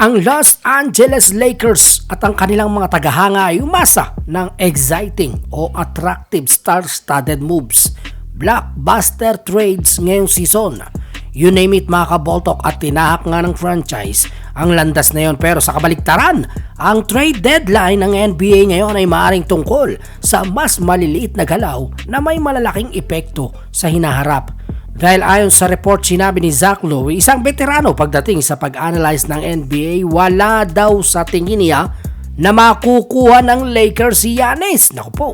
Ang Los Angeles Lakers at ang kanilang mga tagahanga ay umasa ng exciting o attractive star-studded moves, blockbuster trades ngayong season. You name it mga kaboltok, at tinahak nga ng franchise ang landas na yon. Pero sa kabaliktaran, ang trade deadline ng NBA ngayon ay maaaring tungkol sa mas maliliit na galaw na may malalaking epekto sa hinaharap. Dahil ayon sa report, sinabi ni Zach Lowe, isang veterano pagdating sa pag-analyze ng NBA, wala daw sa tingin niya na makukuha ng Lakers si Giannis. Naku po,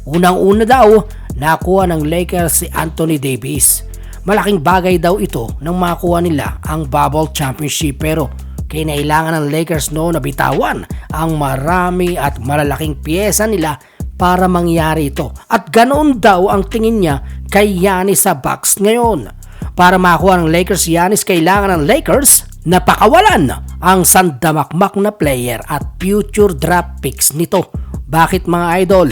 unang-una daw, nakuha ng Lakers si Anthony Davis. Malaking bagay daw ito nang makuha nila ang Bubble Championship, pero kinailangan ng Lakers noon na bitawan ang marami at malalaking piyesa nila para mangyari ito. At ganoon daw ang tingin niya kay Giannis sa Bucks ngayon. Para makuha ng Lakers si Giannis, kailangan ng Lakers na pakawalan ang sandamakmak na player at future draft picks nito. Bakit mga idol?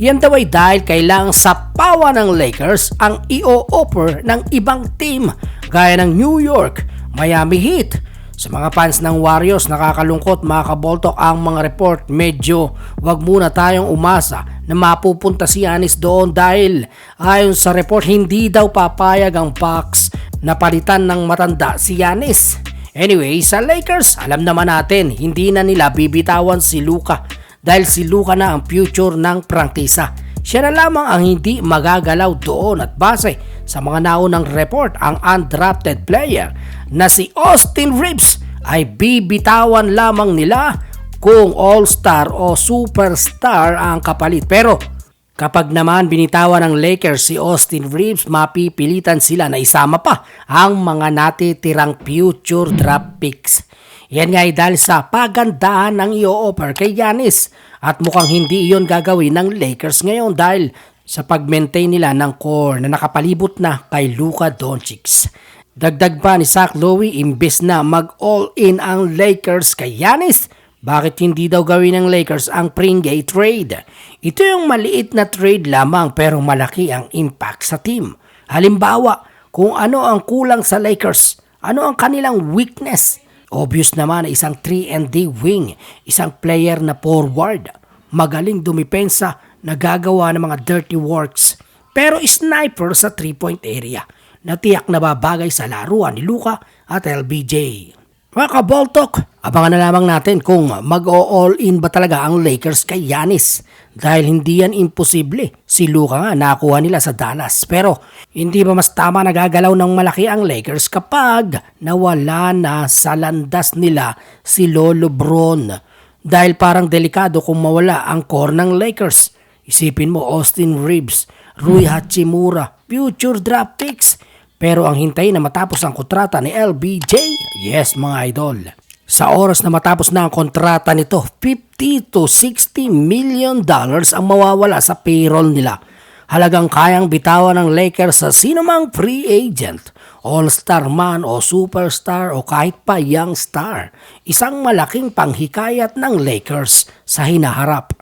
Yan daw ay dahil kailangang sapawan ng Lakers ang i-offer ng ibang team gaya ng New York, Miami Heat. Sa mga fans ng Warriors, nakakalungkot mga kaboltok ang mga report. Medyo wag muna tayong umasa na mapupunta si Giannis doon dahil ayon sa report, hindi daw papayag ang Bucks na palitan ng matanda si Giannis. Anyway, sa Lakers, alam naman natin, hindi na nila bibitawan si Luka dahil si Luka na ang future ng prangkisa. Siya na lamang ang hindi magagalaw doon, at base sa mga naunang report, ang undrafted player na si Austin Reeves ay bibitawan lamang nila kung all-star o superstar ang kapalit. Pero kapag naman binitawan ng Lakers si Austin Reeves, mapipilitan sila na isama pa ang mga natitirang future draft picks. Yan nga ay dahil sa pagandahan ng i-offer kay Giannis, at mukhang hindi iyon gagawin ng Lakers ngayon dahil sa pag-maintain nila ng core na nakapalibot na kay Luka Doncic. Dagdag pa ni Zach Lowe, imbes na mag-all-in ang Lakers kay Giannis, bakit hindi daw gawin ng Lakers ang Pringle trade? Ito yung maliit na trade lamang pero malaki ang impact sa team. Halimbawa, kung ano ang kulang sa Lakers, ano ang kanilang weakness. Obvious naman na isang 3-and-D wing, isang player na forward, magaling dumipensa, nagagawa ng mga dirty works, pero sniper sa 3-point area na tiyak na babagay sa laruan ni Luka at LBJ. Mga kaboltok, abangan na lamang natin kung mag-all-in ba talaga ang Lakers kay Giannis dahil hindi yan imposible. Si Luka nga nakuha nila sa Dallas, pero hindi ba mas tama nagagalaw ng malaki ang Lakers kapag nawala na sa landas nila si Lolo Bron? Dahil parang delikado kung mawala ang core ng Lakers. Isipin mo, Austin Reeves, Rui Hachimura, future draft picks. Pero ang hintay na matapos ang kontrata ni LBJ, yes mga idol. Sa oras na matapos na ang kontrata nito, $50 to $60 million ang mawawala sa payroll nila. Halagang kayang bitawan ng Lakers sa sinumang free agent, all-star man o superstar o kahit pa young star. Isang malaking panghikayat ng Lakers sa hinaharap.